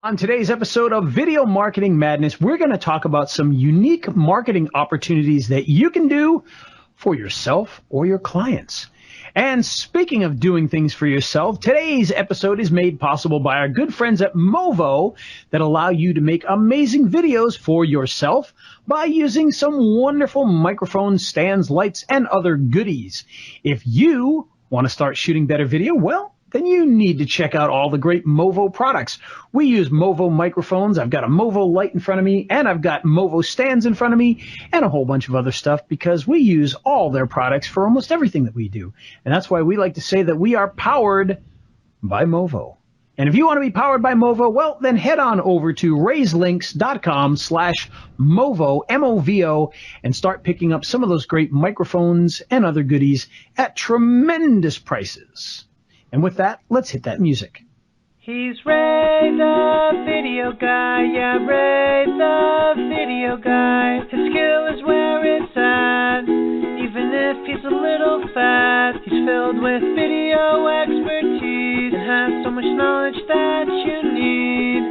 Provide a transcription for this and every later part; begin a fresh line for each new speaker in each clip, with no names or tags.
On today's episode of Video Marketing Madness, we're going to talk about some unique marketing opportunities that you can do for yourself or your clients. And speaking of doing things for yourself, today's episode is made possible by our good friends at Movo that allow you to make amazing videos for yourself by using some wonderful microphones, stands, lights, and other goodies. If you want to start shooting better video, well, then you need to check out all the great Movo products. We use Movo microphones. I've got a Movo light in front of me, and I've got Movo stands in front of me, and a whole bunch of other stuff because we use all their products for almost everything that we do. And that's why we like to say that we are powered by Movo. And if you want to be powered by Movo, well, then head on over to raiselinks.com/Movo, M-O-V-O, and start picking up some of those great microphones and other goodies at tremendous prices. And with that, let's hit that music.
He's Ray the video guy, yeah, Ray the video guy. His skill is where it's at, even if he's a little fat. He's filled with video expertise and has so much knowledge that you need.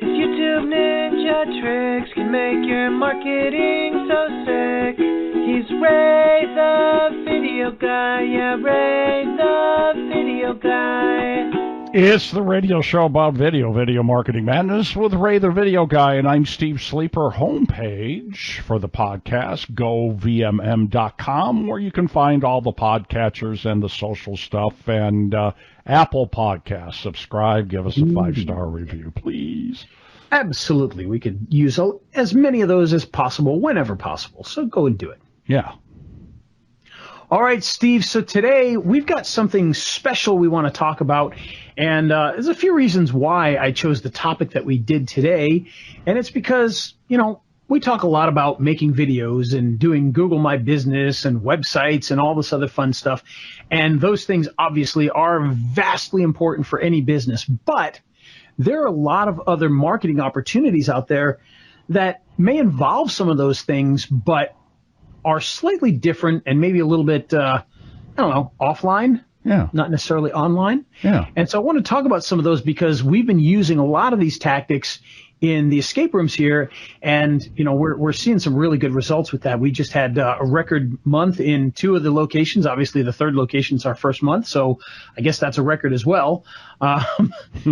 His YouTube ninja tricks can make your marketing so sick. He's Ray the video guy, yeah, Ray the video guy.
It's the radio show about Video Marketing Madness with Ray the Video Guy, and I'm Steve Sleeper. Homepage for the podcast, govmm.com, where you can find all the podcatchers and the social stuff, and Apple Podcasts. Subscribe, give us a 5-star review, please.
Absolutely. We could use as many of those as possible, whenever possible, so go and do it.
Yeah.
All right, Steve, so today we've got something special we want to talk about, and there's a few reasons why I chose the topic that we did today, and it's because, we talk a lot about making videos and doing Google My Business and websites and all this other fun stuff, and those things obviously are vastly important for any business, but there are a lot of other marketing opportunities out there that may involve some of those things, but are slightly different and maybe a little bit, offline.
Yeah.
Not necessarily online.
Yeah.
And so I want to talk about some of those because we've been using a lot of these tactics in the escape rooms here, and we're seeing some really good results with that. We just had a record month in 2 of the locations. Obviously, the 3rd location is our first month, so I guess that's a record as well,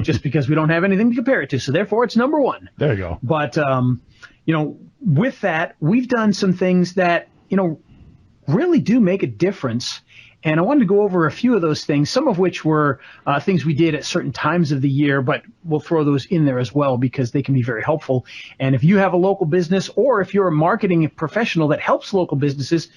just because we don't have anything to compare it to. So therefore, it's number 1.
There you go.
But with that, we've done some things that really do make a difference. And I wanted to go over a few of those things, some of which were things we did at certain times of the year, but we'll throw those in there as well because they can be very helpful. And if you have a local business or if you're a marketing professional that helps local businesses,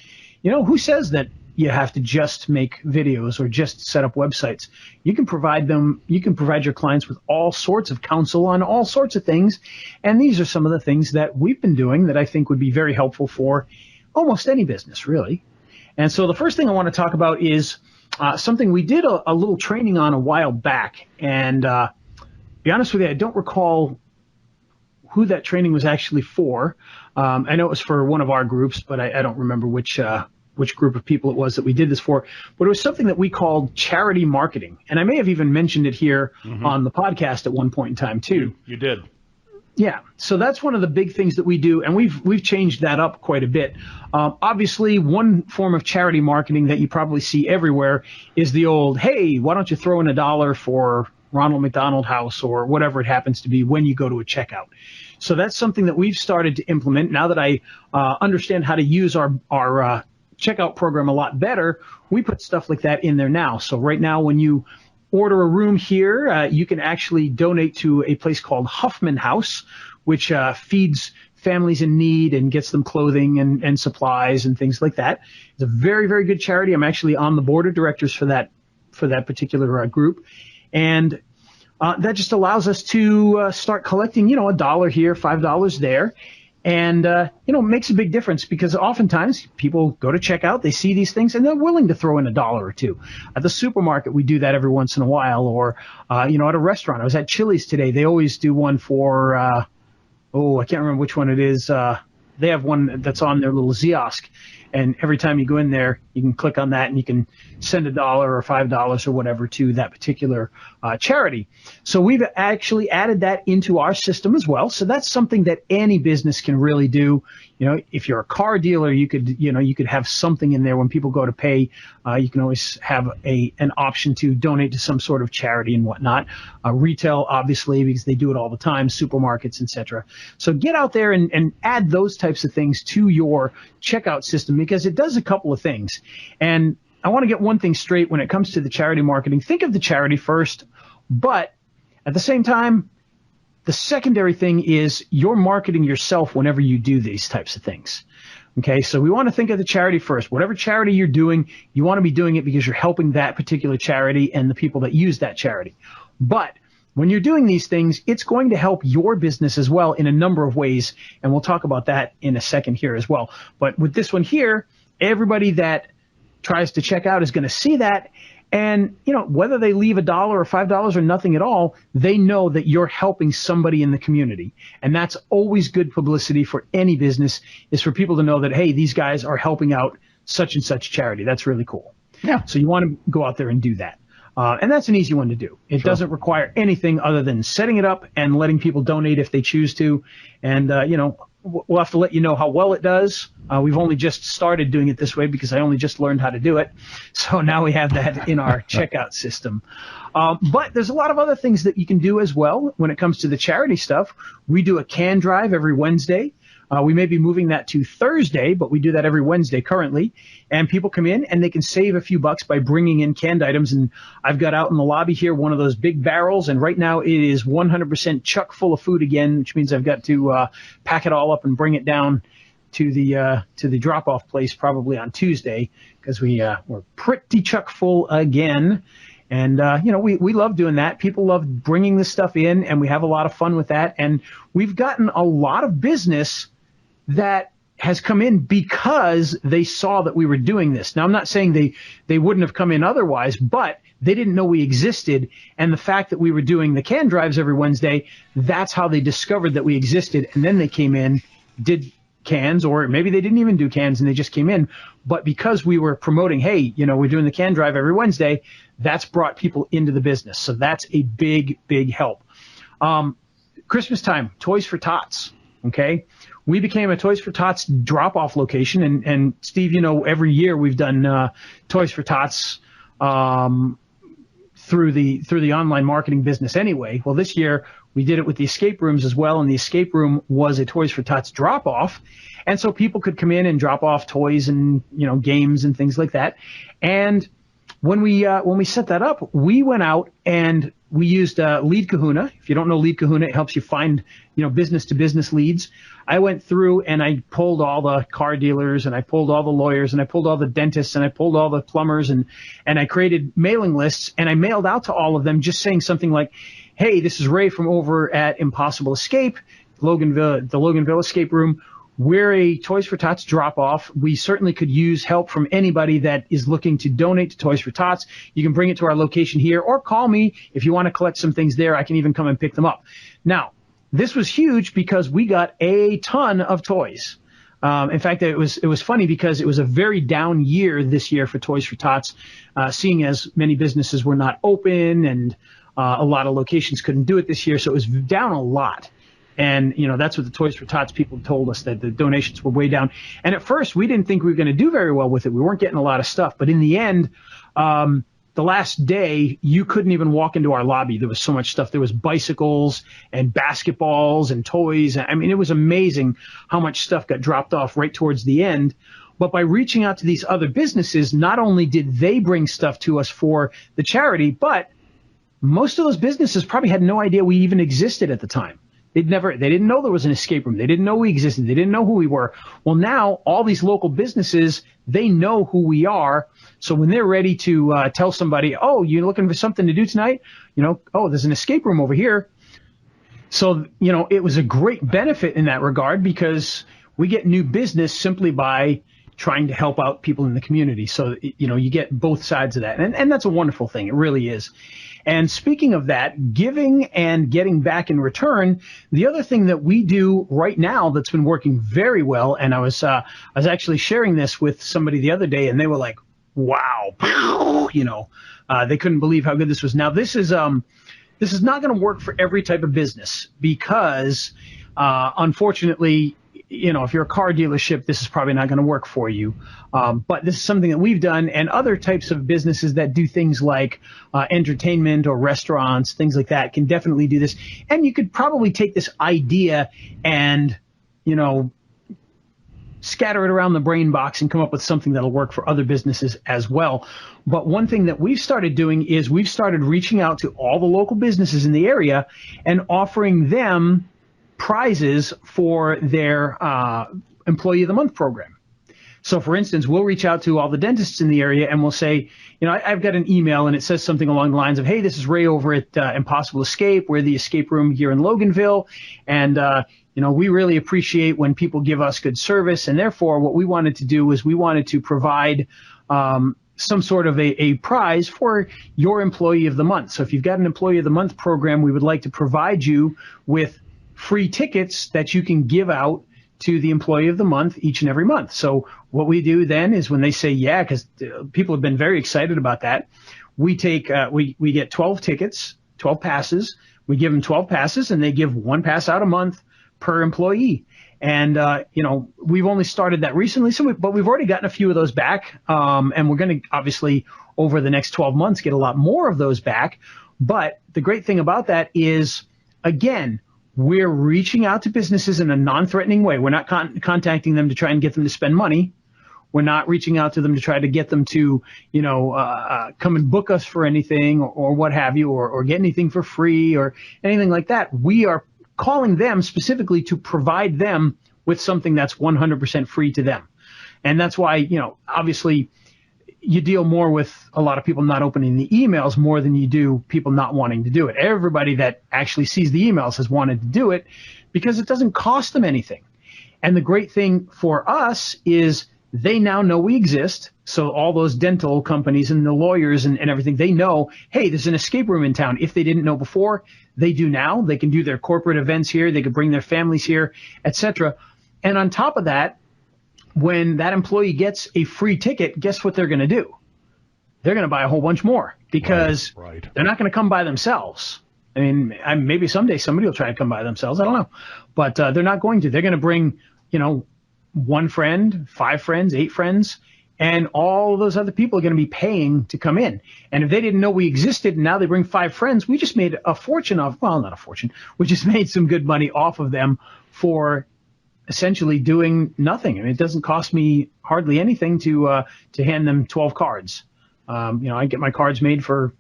who says that you have to just make videos or just set up websites? You can provide your clients with all sorts of counsel on all sorts of things. And these are some of the things that we've been doing that I think would be very helpful for almost any business, really. And so the first thing I want to talk about is something we did a little training on a while back. And be honest with you, I don't recall who that training was actually for. I know it was for one of our groups, but I don't remember which group of people it was that we did this for. But it was something that we called charity marketing. And I may have even mentioned it here on the podcast at one point in time, too.
You did.
Yeah, so that's one of the big things that we do, and we've changed that up quite a bit. Obviously, one form of charity marketing that you probably see everywhere is the old, hey, why don't you throw in $1 for Ronald McDonald House or whatever it happens to be when you go to a checkout. So that's something that we've started to implement. Now that I understand how to use our checkout program a lot better, we put stuff like that in there now. So right now when you order a room here, you can actually donate to a place called Huffman House, which feeds families in need and gets them clothing and supplies and things like that. It's a very, very good charity. I'm actually on the board of directors for that particular group. And that just allows us to start collecting, $1 here, $5 there. And, makes a big difference because oftentimes people go to checkout, they see these things, and they're willing to throw in $1 or $2. At the supermarket, we do that every once in a while. Or, at a restaurant. I was at Chili's today. They always do one for, I can't remember which one it is. They have one that's on their little kiosk. And every time you go in there, you can click on that and you can send $1 or $5 or whatever to that particular charity. So we've actually added that into our system as well. So that's something that any business can really do. If you're a car dealer, you could have something in there when people go to pay. You can always have an option to donate to some sort of charity and whatnot. Retail, obviously, because they do it all the time, supermarkets, etc. So get out there and add those types of things to your checkout system, because it does a couple of things. And I want to get one thing straight when it comes to the charity marketing. Think of the charity first, but at the same time, the secondary thing is you're marketing yourself whenever you do these types of things. Okay, so we want to think of the charity first. Whatever charity you're doing, you want to be doing it because you're helping that particular charity and the people that use that charity. But when you're doing these things, it's going to help your business as well in a number of ways, and we'll talk about that in a second here as well. But with this one here, everybody that tries to check out is going to see that, and whether they leave $1 or $5 or nothing at all, they know that you're helping somebody in the community. And that's always good publicity for any business, is for people to know that, hey, these guys are helping out such and such charity. That's really cool. Yeah. So you want to go out there and do that. And that's an easy one to do. It doesn't require anything other than setting it up and letting people donate if they choose to. And, we'll have to let you know how well it does. We've only just started doing it this way because I only just learned how to do it. So now we have that in our checkout system. But there's a lot of other things that you can do as well when it comes to the charity stuff. We do a can drive every Wednesday. We may be moving that to Thursday, but we do that every Wednesday currently. And people come in and they can save a few bucks by bringing in canned items. And I've got out in the lobby here one of those big barrels, and right now it is 100% chock full of food again, which means I've got to pack it all up and bring it down to the drop-off place probably on Tuesday, because we're pretty chock full again. And, we love doing that. People love bringing this stuff in, and we have a lot of fun with that. And we've gotten a lot of business that has come in because they saw that we were doing this. Now, I'm not saying they wouldn't have come in otherwise, but they didn't know we existed. And the fact that we were doing the can drives every Wednesday, that's how they discovered that we existed. And then they came in, did cans, or maybe they didn't even do cans and they just came in. But because we were promoting, hey, we're doing the can drive every Wednesday, that's brought people into the business. So that's a big, big help. Christmas time, Toys for Tots. Okay. We became a Toys for Tots drop-off location. And Steve, every year we've done Toys for Tots through the online marketing business anyway. Well, this year we did it with the escape rooms as well, and the escape room was a Toys for Tots drop-off, and so people could come in and drop off toys and games and things like that. And when we set that up, we went out and we used Lead Kahuna. If you don't know Lead Kahuna, it helps you find business-to-business leads. I went through and I pulled all the car dealers, and I pulled all the lawyers, and I pulled all the dentists, and I pulled all the plumbers, and I created mailing lists, and I mailed out to all of them just saying something like, hey, this is Ray from over at Impossible Escape, the Loganville Escape Room. We're a Toys for Tots drop-off. We certainly could use help from anybody that is looking to donate to Toys for Tots. You can bring it to our location here, or call me if you want to collect some things there. I can even come and pick them up. Now, this was huge because we got a ton of toys. In fact, it was funny because it was a very down year this year for Toys for Tots, seeing as many businesses were not open and a lot of locations couldn't do it this year. So it was down a lot. And, that's what the Toys for Tots people told us, that the donations were way down. And at first, we didn't think we were going to do very well with it. We weren't getting a lot of stuff. But in the end, the last day, you couldn't even walk into our lobby. There was so much stuff. There was bicycles and basketballs and toys. I mean, it was amazing how much stuff got dropped off right towards the end. But by reaching out to these other businesses, not only did they bring stuff to us for the charity, but most of those businesses probably had no idea we even existed at the time. They didn't know there was an escape room. They didn't know we existed. They didn't know who we were. Well, now all these local businesses, they know who we are. So when they're ready to tell somebody, oh, you're looking for something to do tonight? Oh, there's an escape room over here. So, it was a great benefit in that regard, because we get new business simply by trying to help out people in the community. So, you get both sides of that. And that's a wonderful thing. It really is. And speaking of that, giving and getting back in return, the other thing that we do right now that's been working very well, and I was actually sharing this with somebody the other day, and they were like, wow, they couldn't believe how good this was. Now, this is not going to work for every type of business because, unfortunately, if you're a car dealership, this is probably not going to work for you. But this is something that we've done, and other types of businesses that do things like entertainment or restaurants, things like that, can definitely do this. And you could probably take this idea and, scatter it around the brain box and come up with something that'll work for other businesses as well. But one thing that we've started doing is we've started reaching out to all the local businesses in the area and offering them prizes for their Employee of the Month program. So, for instance, we'll reach out to all the dentists in the area and we'll say, I've got an email and it says something along the lines of, hey, this is Ray over at Impossible Escape. We're the escape room here in Loganville. And, we really appreciate when people give us good service. And therefore, what we wanted to do was we wanted to provide some sort of a prize for your Employee of the Month. So if you've got an Employee of the Month program, we would like to provide you with free tickets that you can give out to the Employee of the Month each and every month. So what we do then is when they say, yeah, because people have been very excited about that, we take we get 12 tickets, 12 passes. We give them 12 passes, and they give one pass out a month per employee. And, we've only started that recently, but we've already gotten a few of those back. And we're going to obviously over the next 12 months get a lot more of those back. But the great thing about that is, again, we're reaching out to businesses in a non-threatening way. We're not contacting them to try and get them to spend money. We're not reaching out to them to try to get them to, come and book us for anything or what have you, or get anything for free or anything like that. We are calling them specifically to provide them with something that's 100% free to them. And that's why, obviously you deal more with a lot of people not opening the emails more than you do people not wanting to do it. Everybody that actually sees the emails has wanted to do it because it doesn't cost them anything. And the great thing for us is they now know we exist. So all those dental companies and the lawyers and everything, they know, hey, there's an escape room in town. If they didn't know before, they do now. They can do their corporate events here. They can bring their families here, etc. And on top of that, when that employee gets a free ticket, guess what they're going to do? They're going to buy a whole bunch more because they're not going to come by themselves. I mean, maybe someday somebody will try to come by themselves. I don't know. But they're not going to. They're going to bring, one friend, 5 friends, 8 friends, and all those other people are going to be paying to come in. And if they didn't know we existed and now they bring 5 friends, we just made a fortune not a fortune. We just made some good money off of them for essentially doing nothing. I mean, it doesn't cost me hardly anything to hand them 12 cards. I get my cards made for,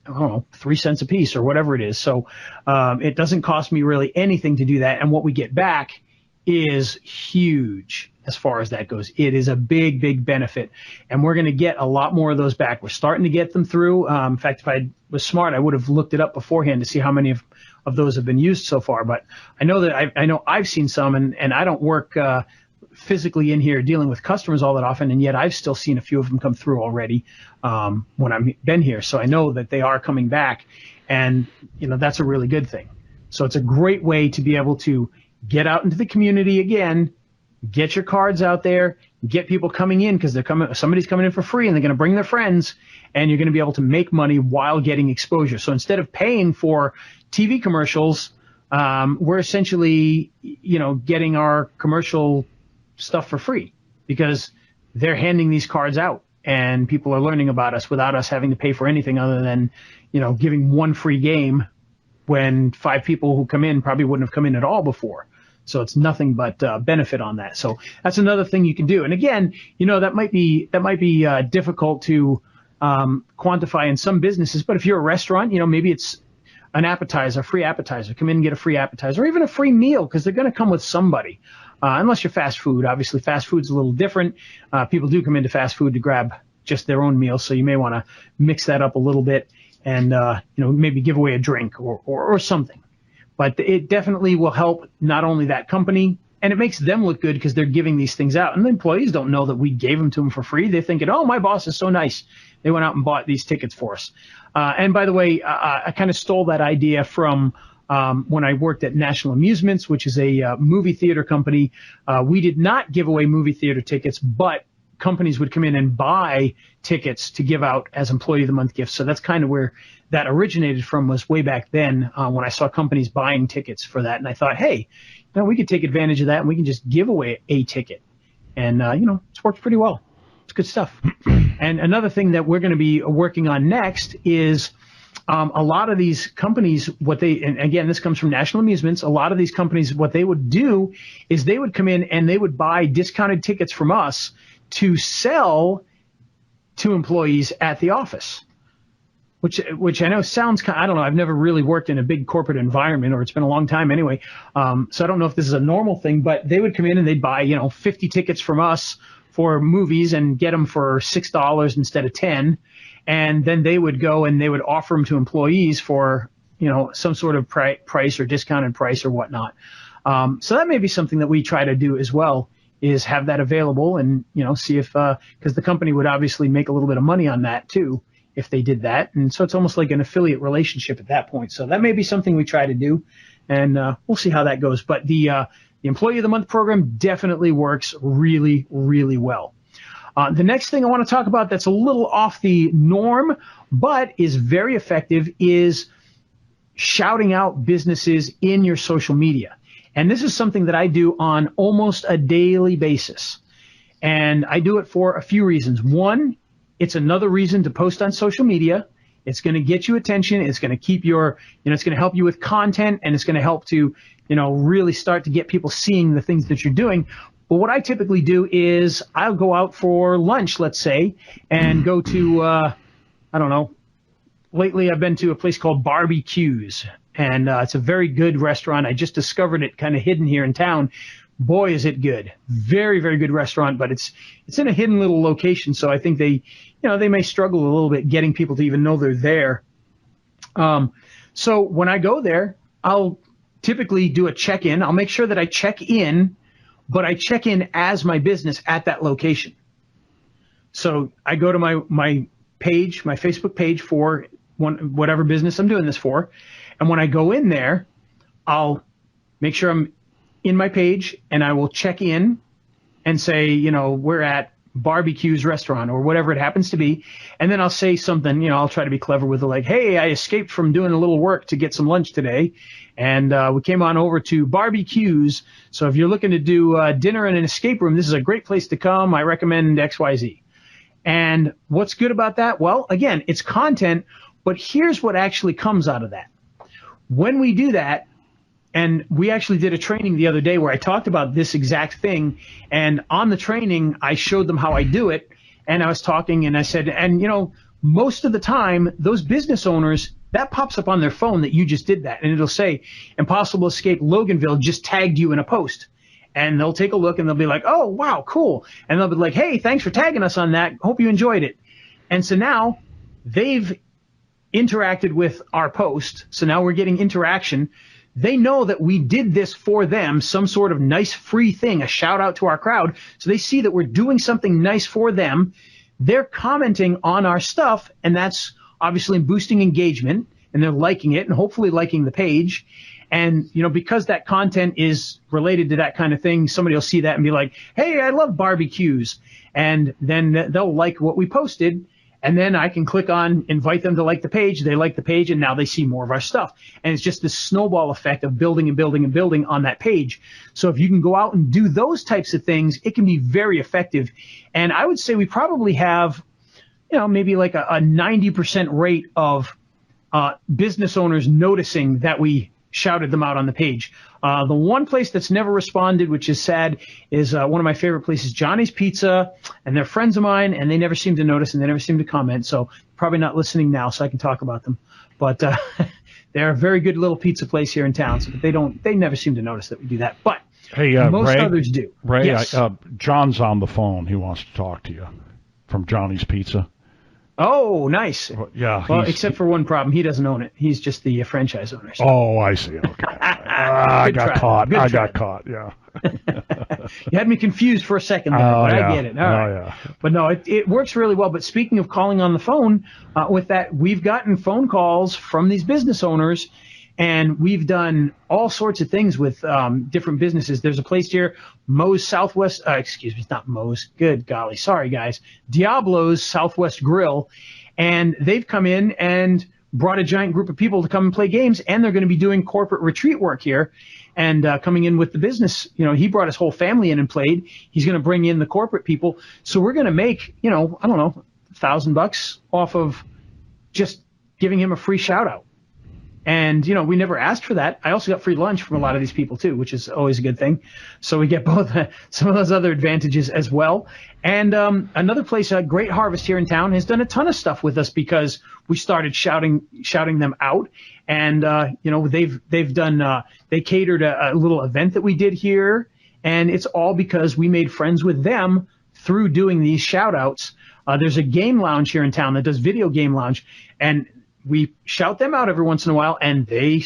3 cents a piece or whatever it is. So it doesn't cost me really anything to do that. And what we get back is huge as far as that goes. It is a big, big benefit. And we're going to get a lot more of those back. We're starting to get them through. In fact, if I was smart, I would have looked it up beforehand to see how many of those have been used so far. But I know that I know I've seen some, and I don't work physically in here dealing with customers all that often, and yet I've still seen a few of them come through already when I've been here. So I know that they are coming back, and that's a really good thing. So it's a great way to be able to get out into the community again, get your cards out there, get people coming in because somebody's coming in for free and they're going to bring their friends, and you're going to be able to make money while getting exposure. So instead of paying for TV commercials, we're essentially, getting our commercial stuff for free because they're handing these cards out and people are learning about us without us having to pay for anything other than, giving one free game when 5 people who come in probably wouldn't have come in at all before. So it's nothing but benefit on that. So that's another thing you can do. And again, that might be difficult to quantify in some businesses. But if you're a restaurant, maybe it's an appetizer, free appetizer. Come in and get a free appetizer, or even a free meal because they're going to come with somebody. Unless you're fast food. Obviously, fast food's a little different. People do come into fast food to grab just their own meal. So you may want to mix that up a little bit and maybe give away a drink or something. But it definitely will help not only that company, And it makes them look good because they're giving these things out. And the employees don't know that we gave them to them for free. They're thinking, oh, my boss is so nice. They went out and bought these tickets for us. And by the way, I kind of stole that idea from when I worked at National Amusements, which is a movie theater company. We did not give away movie theater tickets, but companies would come in and buy tickets to give out as Employee of the Month gifts. So that's kind of where that originated from, was way back then when I saw companies buying tickets for that. And I thought, hey, we could take advantage of that and we can just give away a ticket. And, it's worked pretty well. It's good stuff. And another thing that we're going to be working on next is a lot of these companies, and again, this comes from National Amusements, a lot of these companies, what they would do is they would come in and they would buy discounted tickets from us to sell to employees at the office, which I know sounds kind of, I don't know, I've never really worked in a big corporate environment, or it's been a long time anyway. So I don't know if this is a normal thing, but they would come in and they'd buy, 50 tickets from us for movies and get them for $6 instead of 10. And then they would go and they would offer them to employees for, some sort of price or discounted price or whatnot. So that may be something that we try to do as well, is have that available and, see if, because the company would obviously make a little bit of money on that too, if they did that. And so it's almost like an affiliate relationship at that point. So that may be something we try to do, and we'll see how that goes. But the Employee of the Month program definitely works really, really well. The next thing I want to talk about that's a little off the norm, but is very effective, is shouting out businesses in your social media. And this is something that I do on almost a daily basis. And I do it for a few reasons. One, it's another reason to post on social media. It's going to get you attention. It's going to keep it's going to help you with content, and it's going to help to, really start to get people seeing the things that you're doing. But what I typically do is I'll go out for lunch, let's say, and go to, I don't know, lately I've been to a place called Barbecues, and it's a very good restaurant. I just discovered it kind of hidden here in town. Boy, is it good. Very, very good restaurant, but it's in a hidden little location, so I think they may struggle a little bit getting people to even know they're there. So when I go there, I'll typically do a check-in. I'll make sure that I check in, but I check in as my business at that location. So I go to my page, my Facebook page for whatever business I'm doing this for. And when I go in there, I'll make sure I'm in my page, and I will check in and say, we're at Barbecues restaurant or whatever it happens to be. And then I'll say something, I'll try to be clever with it, like, hey, I escaped from doing a little work to get some lunch today, and we came on over to Barbecues. So if you're looking to do dinner in an escape room, this is a great place to come. I recommend XYZ. And what's good about that? Well, again, it's content, but here's what actually comes out of that. When we do that, and we actually did a training the other day where I talked about this exact thing, and on the training, I showed them how I do it, and I was talking, and I said, and most of the time, those business owners, that pops up on their phone that you just did that, and it'll say, Impossible Escape Loganville just tagged you in a post. And they'll take a look, and they'll be like, oh, wow, cool. And they'll be like, hey, thanks for tagging us on that. Hope you enjoyed it. And so now they've interacted with our post, so now we're getting interaction. They know that we did this for them, some sort of nice free thing, a shout out to our crowd. So they see that we're doing something nice for them. They're commenting on our stuff, and that's obviously boosting engagement, and they're liking it and hopefully liking the page. And, because that content is related to that kind of thing, somebody will see that and be like, hey, I love Barbecues. And then they'll like what we posted. And then I can click on invite them to like the page. They like the page, and now they see more of our stuff. And it's just this snowball effect of building and building and building on that page. So if you can go out and do those types of things, it can be very effective. And I would say we probably have, maybe like a 90% rate of business owners noticing that we shouted them out on the page. The one place that's never responded, which is sad, is one of my favorite places, Johnny's Pizza, and they're friends of mine, and they never seem to notice, and they never seem to comment, so probably not listening now, so I can talk about them. But they're a very good little pizza place here in town, so they never seem to notice that we do that. But
hey,
most
Ray,
others do.
Ray,
yes.
John's on the phone. He wants to talk to you from Johnny's Pizza.
Oh, nice.
Well, yeah.
Well, except for one problem. He doesn't own it. He's just the franchise owner. So.
Oh, I see. Okay. I got caught. Yeah.
You had me confused for a second there, but I get it. All right.
Yeah.
But no, it works really well. But speaking of calling on the phone, with that, we've gotten phone calls from these business owners, and we've done all sorts of things with different businesses. There's a place here, Moe's Southwest, excuse me, it's not Moe's. Good golly. Sorry, guys. Diablo's Southwest Grill. And they've come in and brought a giant group of people to come and play games, and they're going to be doing corporate retreat work here and coming in with the business. You know, he brought his whole family in and played. He's going to bring in the corporate people. So we're going to make, I don't know, $1,000 off of just giving him a free shout out. And, we never asked for that. I also got free lunch from a lot of these people, too, which is always a good thing. So we get both some of those other advantages as well. And another place, Great Harvest here in town, has done a ton of stuff with us because we started shouting them out. And, they've done they catered a little event that we did here. And it's all because we made friends with them through doing these shout outs. There's a game lounge here in town that does video game lounge. And we shout them out every once in a while, and they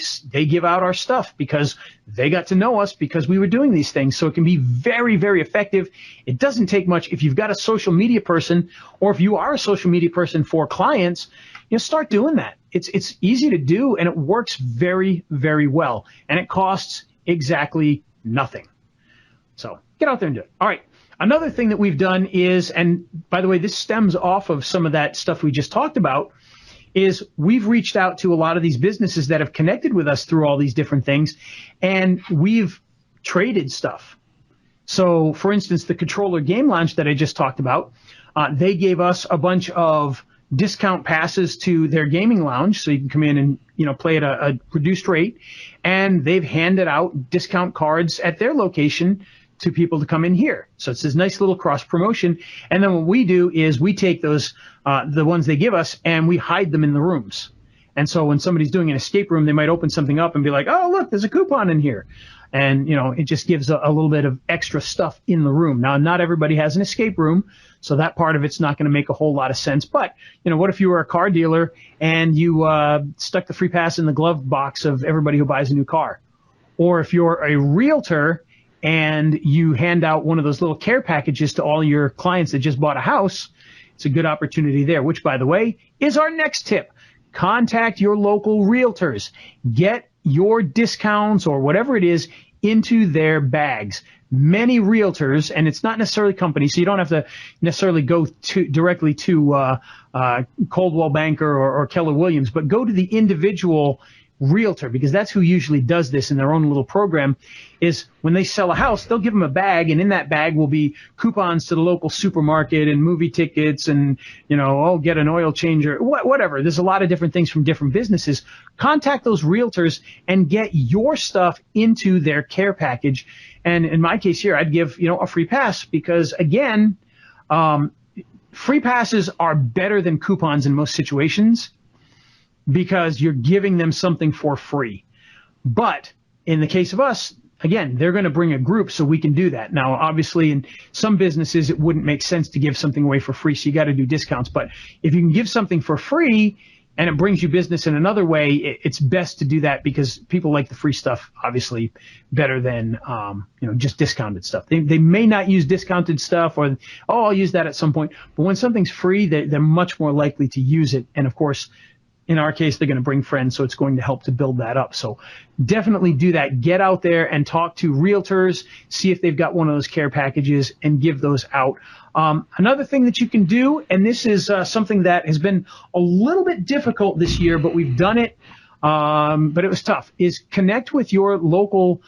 give out our stuff because they got to know us because we were doing these things. So it can be very, very effective. It doesn't take much. If you've got a social media person, or if you are a social media person for clients, start doing that. It's easy to do, and it works very, very well. And it costs exactly nothing. So get out there and do it. All right. Another thing that we've done is, and by the way, this stems off of some of that stuff we just talked about, is we've reached out to a lot of these businesses that have connected with us through all these different things, and we've traded stuff. So, for instance, the Controller Game Lounge that I just talked about, they gave us a bunch of discount passes to their gaming lounge, so you can come in and play at a reduced rate, and they've handed out discount cards at their location to people to come in here. So it's this nice little cross promotion. And then what we do is we take those, the ones they give us, and we hide them in the rooms. And so when somebody's doing an escape room, they might open something up and be like, oh, look, there's a coupon in here. And, it just gives a little bit of extra stuff in the room. Now, not everybody has an escape room, so that part of it's not going to make a whole lot of sense. But, what if you were a car dealer and you stuck the free pass in the glove box of everybody who buys a new car? Or if you're a realtor and you hand out one of those little care packages to all your clients that just bought a house, it's a good opportunity there, which, by the way, is our next tip. Contact your local realtors. Get your discounts or whatever it is into their bags. Many realtors, and it's not necessarily companies, so you don't have to necessarily go directly to Coldwell Banker or Keller Williams, but go to the individual realtor, because that's who usually does this in their own little program. Is when they sell a house, they'll give them a bag, and in that bag will be coupons to the local supermarket and movie tickets and, get an oil changer, whatever. There's a lot of different things from different businesses. Contact those realtors and get your stuff into their care package. And in my case here, I'd give, a free pass because, again, free passes are better than coupons in most situations, because you're giving them something for free. But in the case of us, again, they're going to bring a group, so we can do that. Now, obviously, in some businesses, it wouldn't make sense to give something away for free, so you got to do discounts. But if you can give something for free and it brings you business in another way, it's best to do that, because people like the free stuff, obviously, better than just discounted stuff. They may not use discounted stuff, or, I'll use that at some point. But when something's free, they're much more likely to use it. And, of course, in our case, they're going to bring friends, so it's going to help to build that up. So definitely do that. Get out there and talk to realtors, see if they've got one of those care packages, and give those out. Another thing that you can do, and this is something that has been a little bit difficult this year, but we've done it, but it was tough, is connect with your local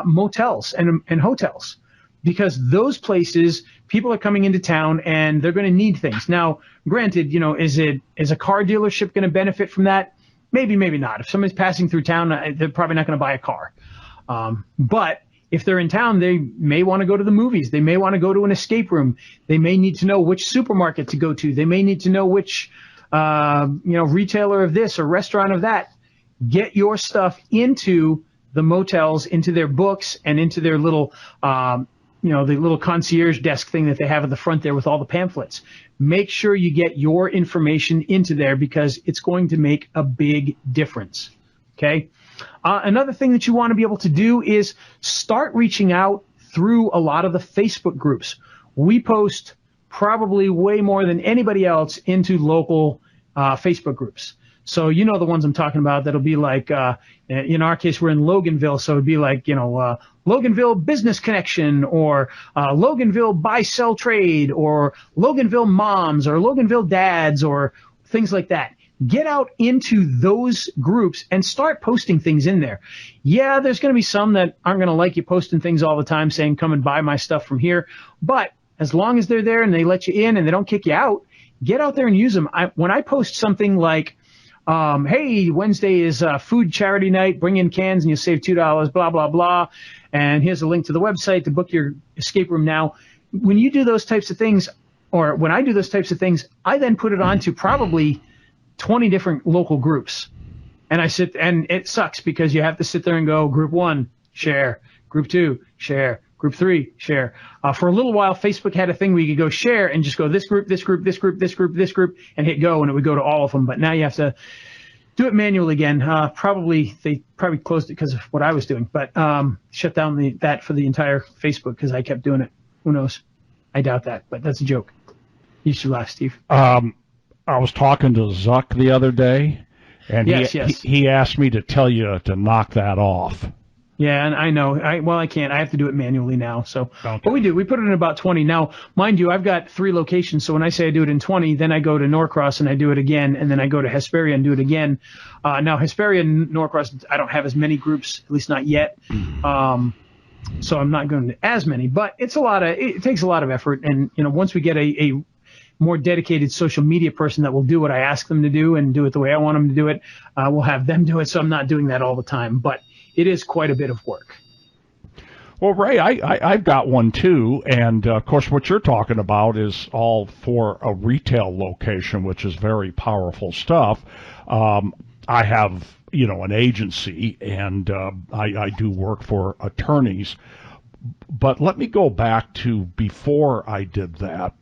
motels and hotels. Because those places, people are coming into town and they're going to need things. Now, granted, is a car dealership going to benefit from that? Maybe, maybe not. If somebody's passing through town, they're probably not going to buy a car. But if they're in town, they may want to go to the movies. They may want to go to an escape room. They may need to know which supermarket to go to. They may need to know which, retailer of this or restaurant of that. Get your stuff into the motels, into their books, and into their little, the little concierge desk thing that they have at the front there with all the pamphlets. Make sure you get your information into there, because it's going to make a big difference. Okay. Another thing that you want to be able to do is start reaching out through a lot of the Facebook groups. We post probably way more than anybody else into local Facebook groups. So you know the ones I'm talking about. That'll be like, in our case, we're in Loganville, so it'd be like, Loganville Business Connection, or Loganville Buy Sell Trade, or Loganville Moms, or Loganville Dads, or things like that. Get out into those groups and start posting things in there. Yeah, there's going to be some that aren't going to like you posting things all the time saying, come and buy my stuff from here. But as long as they're there and they let you in and they don't kick you out, get out there and use them. When I post something like, hey, Wednesday is food charity night, bring in cans and you'll save $2, blah, blah, blah. And here's a link to the website to book your escape room now. When you do those types of things, or when I do those types of things, I then put it on to probably 20 different local groups. And and it sucks because you have to sit there and go, group 1, share, group 2, share, group 3, share. For a little while, Facebook had a thing where you could go share and just go this group, this group, this group, this group, this group, and hit go, and it would go to all of them. But now you have to do it manually again. They probably closed it because of what I was doing, but shut down that for the entire Facebook because I kept doing it. Who knows? I doubt that, but that's a joke. You should laugh, Steve.
I was talking to Zuck the other day, and he asked me to tell you to knock that off.
Yeah, and I know. I can't. I have to do it manually now. So,
okay.
But we do. We put it in about 20. Now, mind you, I've got 3 locations. So when I say I do it in 20, then I go to Norcross and I do it again, and then I go to Hesperia and do it again. Now, Hesperia and Norcross, I don't have as many groups, at least not yet. So I'm not going to as many, but it takes a lot of effort. And once we get a more dedicated social media person that will do what I ask them to do and do it the way I want them to do it, we'll have them do it. So I'm not doing that all the time, but it is quite a bit of work.
Well, Ray, I've got one too, and of course what you're talking about is all for a retail location, which is very powerful stuff. I have, an agency, and I do work for attorneys. But let me go back to before I did that,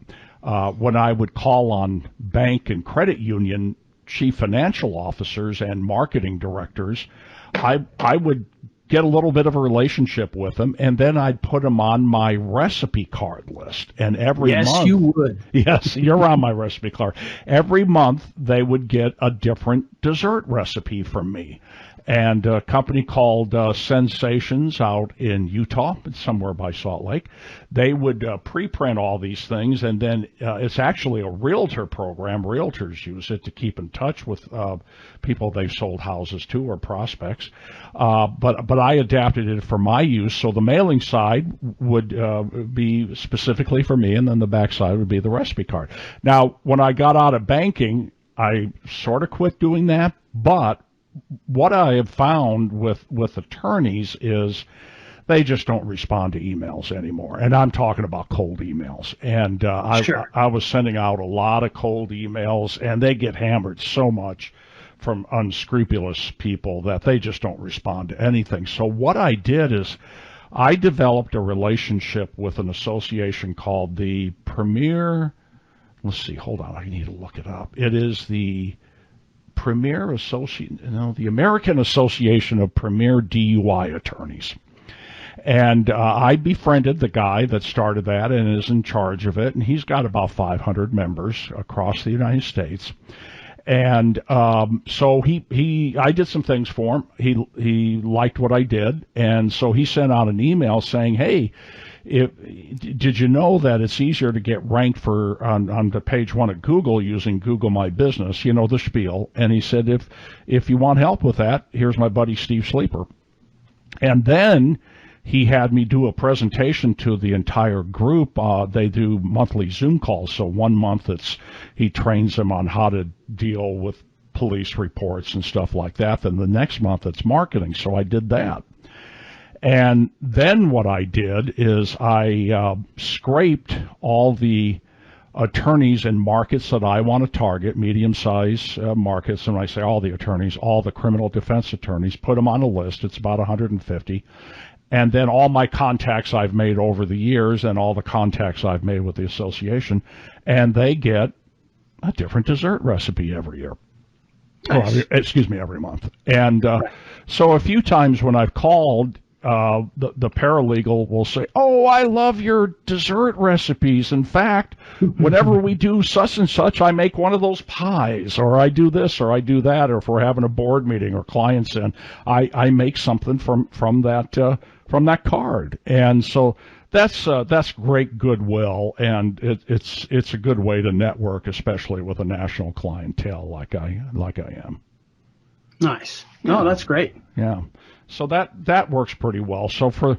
when I would call on bank and credit union chief financial officers and marketing directors. I would get a little bit of a relationship with them, and then I'd put them on my recipe card list. And every month...
Yes, you would.
Yes, you're on my recipe card. Every month, they would get a different dessert recipe from me. And a company called Sensations out in Utah, somewhere by Salt Lake, they would pre-print all these things, and then it's actually a realtor program. Realtors use it to keep in touch with people they've sold houses to or prospects. But I adapted it for my use, so the mailing side would be specifically for me, and then the back side would be the recipe card. Now, when I got out of banking, I sort of quit doing that, but what I have found with attorneys is they just don't respond to emails anymore. And I'm talking about cold emails. And I was sending out a lot of cold emails, and they get hammered so much from unscrupulous people that they just don't respond to anything. So what I did is I developed a relationship with an association called the Premier, I need to look it up. It is the the American Association of Premier DUI Attorneys. And I befriended the guy that started that and is in charge of it, and he's got about 500 members across the United States. And so I did some things for him. He liked what I did, and so he sent out an email saying, hey, did you know that it's easier to get ranked on the page 1 of Google using Google My Business, the spiel? And he said, if you want help with that, here's my buddy Steve Sleeper. And then he had me do a presentation to the entire group. They do monthly Zoom calls, so 1 month he trains them on how to deal with police reports and stuff like that. Then the next month it's marketing, so I did that. And then what I did is I scraped all the attorneys in markets that I want to target, medium-sized markets, and when I say all the attorneys, all the criminal defense attorneys, put them on a list. It's about 150. And then all my contacts I've made over the years and all the contacts I've made with the association, and they get a different dessert recipe every year. Nice. Every month. And so a few times when I've called, the paralegal will say, "Oh, I love your dessert recipes. In fact, whenever we do such and such, I make one of those pies, or I do this, or I do that, or if we're having a board meeting or clients in, I make something from that card." And so that's great goodwill, and it's a good way to network, especially with a national clientele like I am.
Nice. No, that's great.
Yeah. So that works pretty well. So for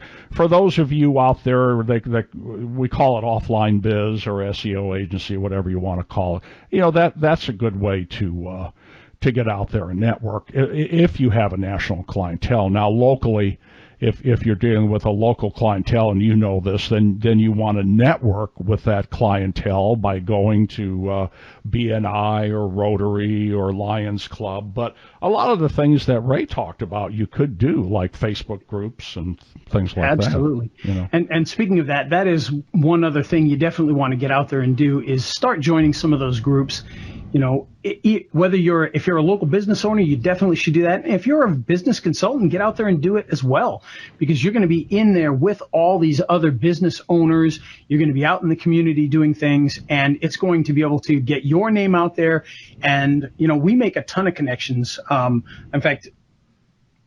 those of you out there, we call it offline biz or SEO agency, whatever you want to call it. That's a good way to get out there and network if you have a national clientele. Now locally, if you're dealing with a local clientele and you know this, then you want to network with that clientele by going to BNI or Rotary or Lions Club. But a lot of the things that Ray talked about, you could do, like Facebook groups and things like
Absolutely.
that.
Absolutely. And speaking of that is one other thing you definitely want to get out there and do is start joining some of those groups. Whether if you're a local business owner, you definitely should do that. If you're a business consultant, get out there and do it as well, because you're going to be in there with all these other business owners. You're going to be out in the community doing things, and it's going to be able to get your name out there. And, we make a ton of connections. In fact,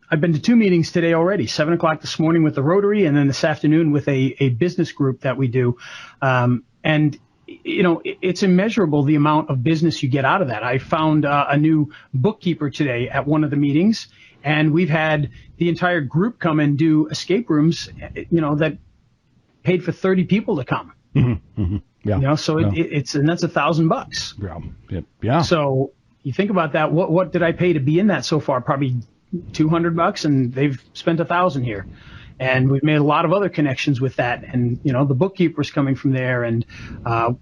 I've been to 2 meetings today already, 7 o'clock this morning with the Rotary, and then this afternoon with a business group that we do. And it's immeasurable the amount of business you get out of that. I found a new bookkeeper today at one of the meetings, and we've had the entire group come and do escape rooms, that paid for 30 people to come.
Mm-hmm, mm-hmm. Yeah.
So it's and that's $1,000.
Yeah.
So you think about that. What did I pay to be in that so far? Probably $200, and they've spent $1,000 here. And we've made a lot of other connections with that. And, the bookkeeper's coming from there. And I'm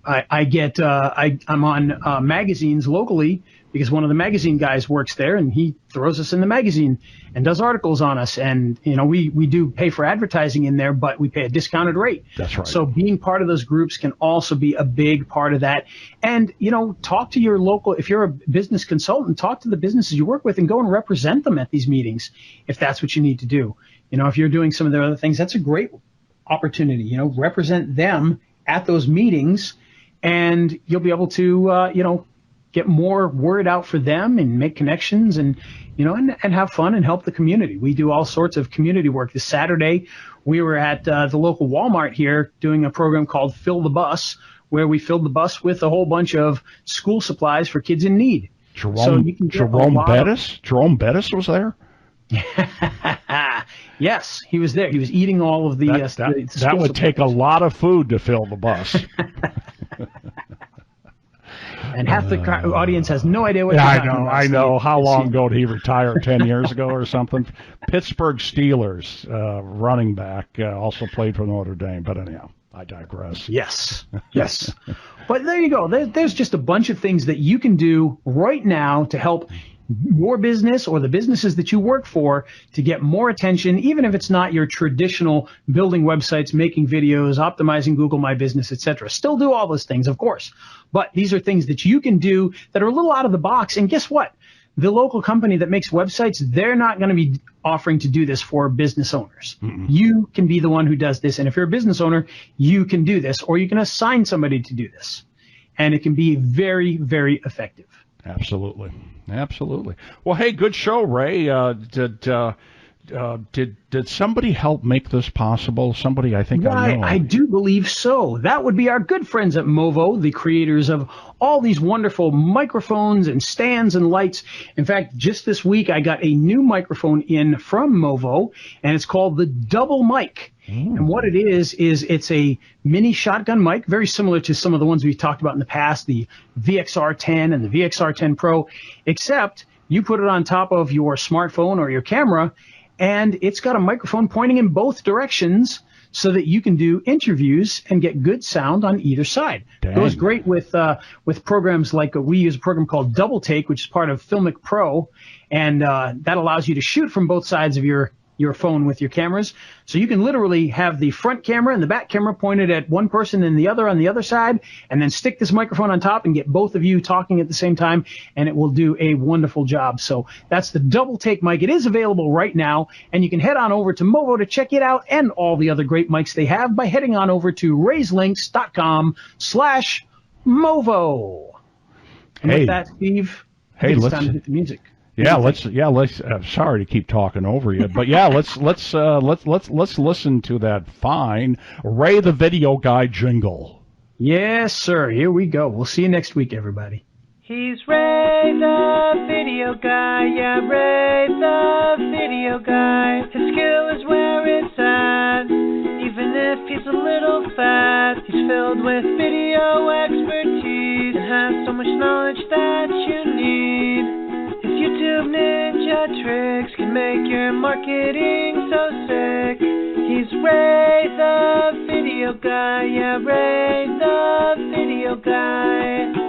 on magazines locally because one of the magazine guys works there, and he throws us in the magazine and does articles on us. And, we do pay for advertising in there, but we pay a discounted rate.
That's right.
So being part of those groups can also be a big part of that. And, talk to your local, if you're a business consultant, talk to the businesses you work with and go and represent them at these meetings if that's what you need to do. If you're doing some of their other things, that's a great opportunity. Represent them at those meetings, and you'll be able to, get more word out for them and make connections and have fun and help the community. We do all sorts of community work. This Saturday, we were at the local Walmart here doing a program called Fill the Bus, where we filled the bus with a whole bunch of school supplies for kids in need.
Jerome Bettis was there?
Yes, he was there. He was eating all of the
that would take a lot of food to fill the bus.
And half the audience has no idea what
I know. How long ago did he retire? 10 years ago or something? Pittsburgh Steelers running back, also played for Notre Dame. But anyhow, I digress.
Yes. But there you go. There's just a bunch of things that you can do right now to help your business or the businesses that you work for to get more attention, even if it's not your traditional building websites, making videos, optimizing Google My Business, etc. Still do all those things, of course. But these are things that you can do that are a little out of the box. And guess what? The local company that makes websites, they're not going to be offering to do this for business owners. Mm-mm. You can be the one who does this. And if you're a business owner, you can do this, or you can assign somebody to do this. And it can be very, very effective.
Absolutely. Well, hey, good show, Ray. Did somebody help make this possible? Somebody, I think I know.
I do believe so. That would be our good friends at Movo, the creators of all these wonderful microphones and stands and lights. In fact, just this week, I got a new microphone in from Movo, and it's called the Double Mic. And what it is it's a mini shotgun mic, very similar to some of the ones we've talked about in the past, the VXR10 and the VXR10 Pro, except you put it on top of your smartphone or your camera, and it's got a microphone pointing in both directions so that you can do interviews and get good sound on either side. Dang. It goes great with programs like we use a program called Double Take, which is part of Filmic Pro, and that allows you to shoot from both sides of your your phone with your cameras. So you can literally have the front camera and the back camera pointed at one person and the other on the other side, and then stick this microphone on top and get both of you talking at the same time, and it will do a wonderful job. So that's the double take mic. It is available right now, and you can head on over to Movo to check it out and all the other great mics they have by heading on over to raiselinks.com/Movo. And with that, Steve, it's time to hit the music.
Yeah, let's. Sorry to keep talking over you, but yeah, let's listen to that fine Ray the Video Guy jingle.
Yes, sir. Here we go. We'll see you next week, everybody.
He's Ray the Video Guy, yeah, Ray the Video Guy. His skill is where it's at, even if he's a little fat. He's filled with video expertise and has so much knowledge that you need. His YouTube ninja tricks can make your marketing so sick. He's Ray the Video Guy, yeah, Ray the Video Guy.